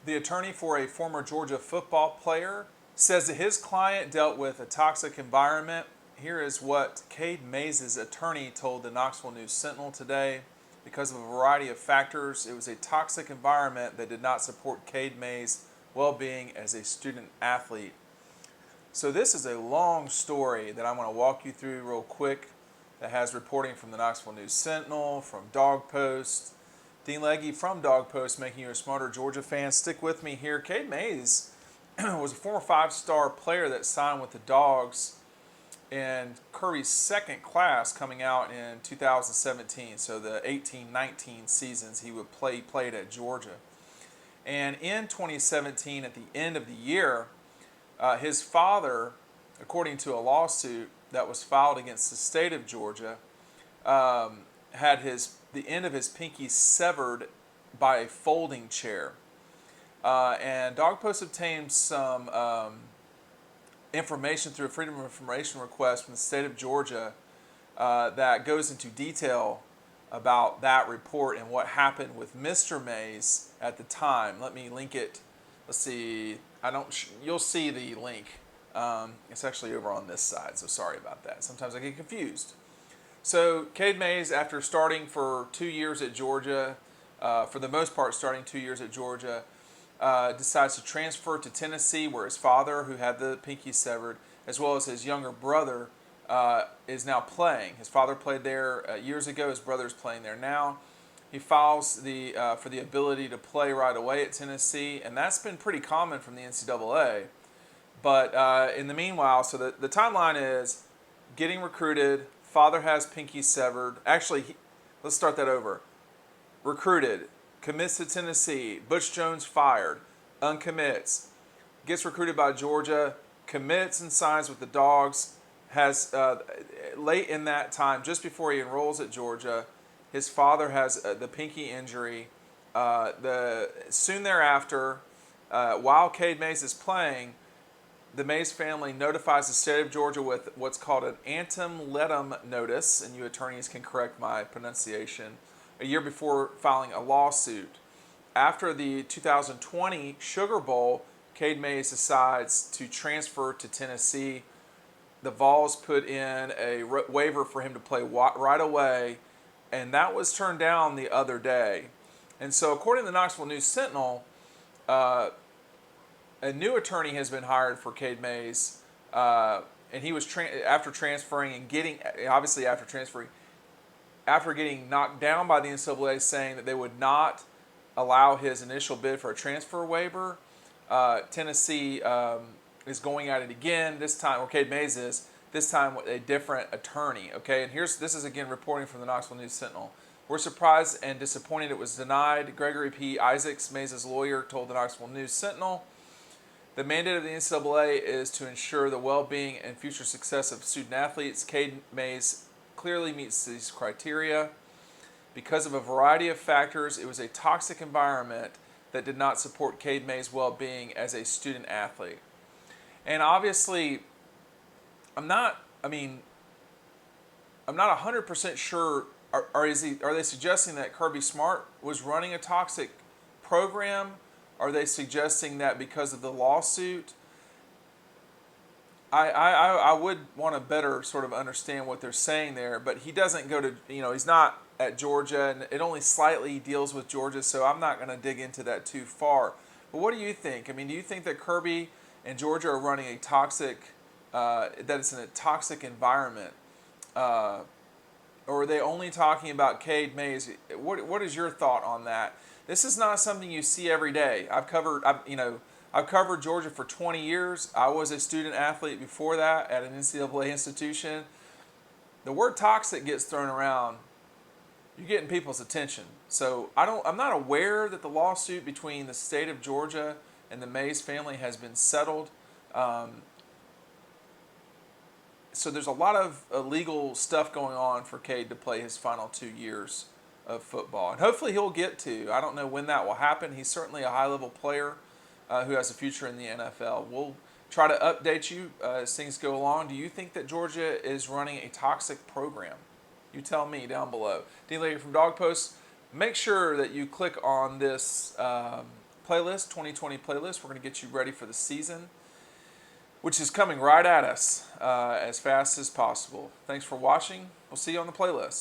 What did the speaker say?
The attorney for a former Georgia football player says that his client dealt with a toxic environment. Here is what Cade Mays' attorney told the Knoxville News-Sentinel today. Because of a variety of factors, it was a toxic environment that did not support Cade Mays' well-being as a student athlete. So this is a long story that I'm going to walk you through real quick that has reporting from the Knoxville News-Sentinel, from Dog Post, Dean Legge from Dog Post, making you a smarter Georgia fan. Stick with me here. Cade Mays was a former five-star player that signed with the Dogs in Kirby's second class coming out in 2017. So the 18-19 seasons he played at Georgia. And in 2017, at the end of the year, his father, according to a lawsuit that was filed against the state of Georgia, had the end of his pinky severed by a folding chair. And Dog Post obtained some information through a Freedom of Information request from the state of Georgia that goes into detail about that report and what happened with Mr. Mays at the time. Let me link it. Let's see. You'll see the link. It's actually over on this side, so sorry about that. Sometimes I get confused. So Cade Mays, after starting for 2 years at Georgia, for the most part starting 2 years at Georgia, decides to transfer to Tennessee, where his father, who had the pinky severed, as well as his younger brother, is now playing. His father played there years ago. His brother is playing there now. He files for the ability to play right away at Tennessee, and that's been pretty common from the NCAA. But in the meanwhile, so the timeline is getting recruited, father has pinky severed. Actually, let's start that over. Recruited, commits to Tennessee, Butch Jones fired, uncommits, gets recruited by Georgia, commits and signs with the Dogs, has late in that time, just before he enrolls at Georgia, his father has the pinky injury. Soon thereafter, while Cade Mays is playing, the Mays family notifies the state of Georgia with what's called an ante litem notice, and you attorneys can correct my pronunciation, a year before filing a lawsuit. After the 2020 Sugar Bowl, Cade Mays decides to transfer to Tennessee. The Vols put in a waiver for him to play right away, and that was turned down the other day. And so according to the Knoxville News-Sentinel, a new attorney has been hired for Cade Mays, and he was after transferring and after getting knocked down by the NCAA, saying that they would not allow his initial bid for a transfer waiver. Tennessee is going at it again. This time, or Cade Mays is this time with a different attorney. Okay, and this is again reporting from the Knoxville News-Sentinel. We're surprised and disappointed it was denied. Gregory P. Isaacs, Mays' lawyer, told the Knoxville News-Sentinel. The mandate of the NCAA is to ensure the well-being and future success of student athletes. Cade Mays clearly meets these criteria. Because of a variety of factors, it was a toxic environment that did not support Cade Mays' well-being as a student athlete. And obviously, I'm not 100% sure. Are they suggesting that Kirby Smart was running a toxic program? Are they suggesting that because of the lawsuit? I would want to better sort of understand what they're saying there, but he doesn't go to, he's not at Georgia, and it only slightly deals with Georgia, so I'm not going to dig into that too far. But what do you think? I mean, do you think that Kirby and Georgia are running a toxic, that it's in a toxic environment? Or are they only talking about Cade Mays? What is your thought on that? This is not something you see every day. I've covered Georgia for 20 years. I was a student athlete before that at an NCAA institution. The word toxic gets thrown around. You're getting people's attention. So I'm not aware that the lawsuit between the state of Georgia and the Mays family has been settled. So there's a lot of legal stuff going on for Cade to play his final 2 years of football. And hopefully he'll get to. I don't know when that will happen. He's certainly a high-level player who has a future in the NFL. We'll try to update you as things go along. Do you think that Georgia is running a toxic program? You tell me down below. Dean Legge from Dog Post. Make sure that you click on this playlist, 2020 playlist. We're going to get you ready for the season, which is coming right at us as fast as possible. Thanks for watching. We'll see you on the playlist.